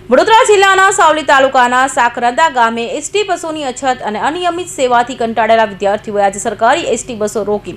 વડોદરા જિલ્લાના સાવલી તાલુકાના સાકરંદા ગામે એસટી બસોની અછત અને અનિયમિત સેવાથી કંટાળેલા વિદ્યાર્થીઓએ આજે સરકારી એસટી બસો રોકી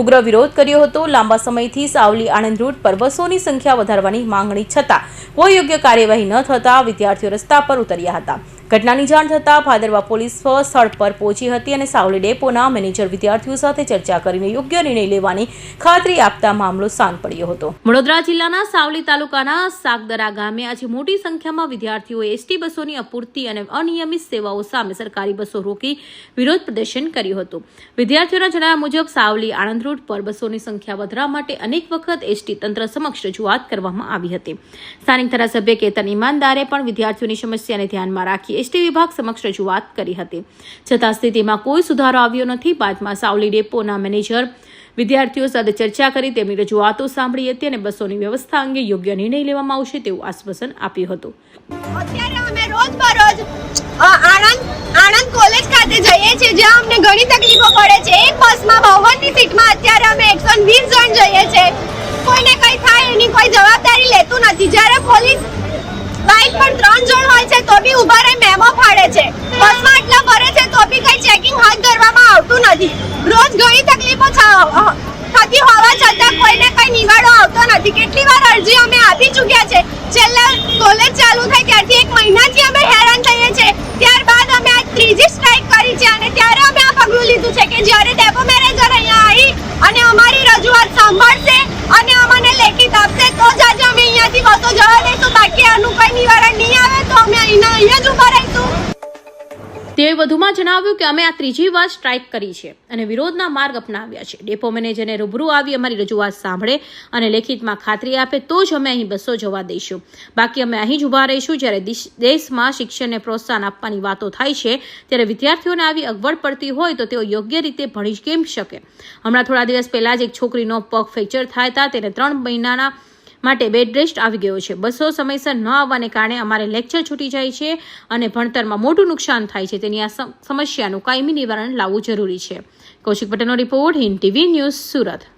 ઉગ્ર વિરોધ કર્યો હતો। લાંબા સમયથી સાવલી આણંદ રૂટ પર બસોની સંખ્યા વધારવાની માંગણી છતાં કોઈ યોગ્ય કાર્યવાહી ન થતા વિદ્યાર્થીઓ રસ્તા પર ઉતર્યા હતા। ઘટનાની જાણ થતાં ભાદરવા પોલીસ સ્થળ પર પહોંચી હતી અને સાવલી ડેપોના મેનેજર વિદ્યાર્થીઓ સાથે ચર્ચા કરીને યોગ્ય નિર્ણય લેવાની ખાતરી આપતા મામલો શાંત પડ્યો હતો। વડોદરા જિલ્લાના સાવલી તાલુકાના સાકદરા ગામે આજે મોટી સંખ્યામાં વિદ્યાર્થીઓએ એસટી બસોની અપૂરતી અને અનિયમિત સેવાઓ સામે સરકારી બસો રોકી વિરોધ પ્રદર્શન કર્યું હતું। વિદ્યાર્થીઓના જણાવ્યા મુજબ સાવલી આણંદ રૂટ પર બસોની સંખ્યા વધારવા માટે અનેક વખત એસટી તંત્ર સમક્ષ રજૂઆત કરવામાં આવી હતી। સ્થાનિક ધારાસભ્ય કેતન ઈમાનદારે પણ વિદ્યાર્થીઓની સમસ્યાને ધ્યાનમાં રાખી એસટી વિભાગ સમક્ષ રજૂઆત કરી હતી, છતાં સ્થિતિમાં કોઈ સુધારો આવ્યો નથી। બાદમાં સાવલી ડેપોના મેનેજર વિદ્યાર્થીઓ સાથે ચર્ચા કરી તેમની રજૂઆતો સાંભળી હતી અને બસોની વ્યવસ્થા અંગે યોગ્ય નિર્ણય લેવામાં આવશે તેવું આશ્વાસન આપ્યું હતું। અત્યારે અમે રોજબરોજ આણંદ કોલેજ ખાતે જઈએ છીએ, જ્યાં અમને ઘણી તકલીફો પડે છે। એક બસમાં 52ની સીટમાં અત્યારે અમે 120 જણ જઈએ છીએ। કોઈને કંઈ થાય એની કોઈ જવાબદારી લેતું નથી। જ્યારે પોલીસ બાઇક પર 3 જણ હોય છે તો બી ઉભા રહી મેમો ફાડે છે। બસમાં આટલા ભરે છે તો બી કંઈ ચેકિંગ હાથ ધરવામાં આવતું નથી। રોજ ઘણી તકલીફો થતી હોવા છતાં કોઈને કંઈ નિવાડો આવતો નથી। કેટલી વાર અરજી અમે આપી ચૂક્યા છે। છેલ્લા કોલેજ ચાલુ થઈ ત્યારથી 1 મહિનાથી અમે હેરાન થઈએ છીએ। ત્યારબાદ અમે આ ત્રીજી સ્ટ્રાઇક કરી છે અને ત્યારે અમે આ પગલું લીધું છે કે જ્યારે ડેપો મેનેજર અહીંયા આવી અને અમારી રજૂઆત સાંભળશે અને અમને લેખિત આપશે તો જ આજે અમે અહીંયાથી બસો જવા દઈશું। બાકી આનું કંઈ નિવારણ નહીં આવે તો અમે અહીંયા જ ઊભા રહીશું। તેઓએ વધુમાં જણાવ્યું કે અમે આ ત્રીજી વાર સ્ટ્રાઇક કરી છે અને વિરોધના માર્ગ અપનાવ્યા છે। ડેપો મેનેજરને રૂબરૂ આવી અમારી રજૂઆત સાંભળે અને લેખિતમાં ખાતરી આપે તો જ અમે અહીં બસો જવા દઈશું। બાકી અમે અહીં જ ઊભા રહીશું। જ્યારે દેશમાં શિક્ષણને પ્રોત્સાહન આપવાની વાતો થાય છે ત્યારે વિદ્યાર્થીઓને આવી અગવડ પડતી હોય તો તેઓ યોગ્ય રીતે ભણી કેમ શકે। હમણાં થોડા દિવસ પહેલા જ એક છોકરીનો પગ ફ્રેક્ચર થતા તેને 3 મહિનાના માટે બેડ રેસ્ટ આવી ગયો છે। બસો સમયસર ન આવવાને કારણે અમારે લેક્ચર છૂટી જાય છે અને ભણતરમાં મોટું નુકસાન થાય છે। તેની આ સમસ્યાનું કાયમી નિવારણ લાવવું જરૂરી છે। કૌશિક પટેલનો report, Hind TV news, Surat.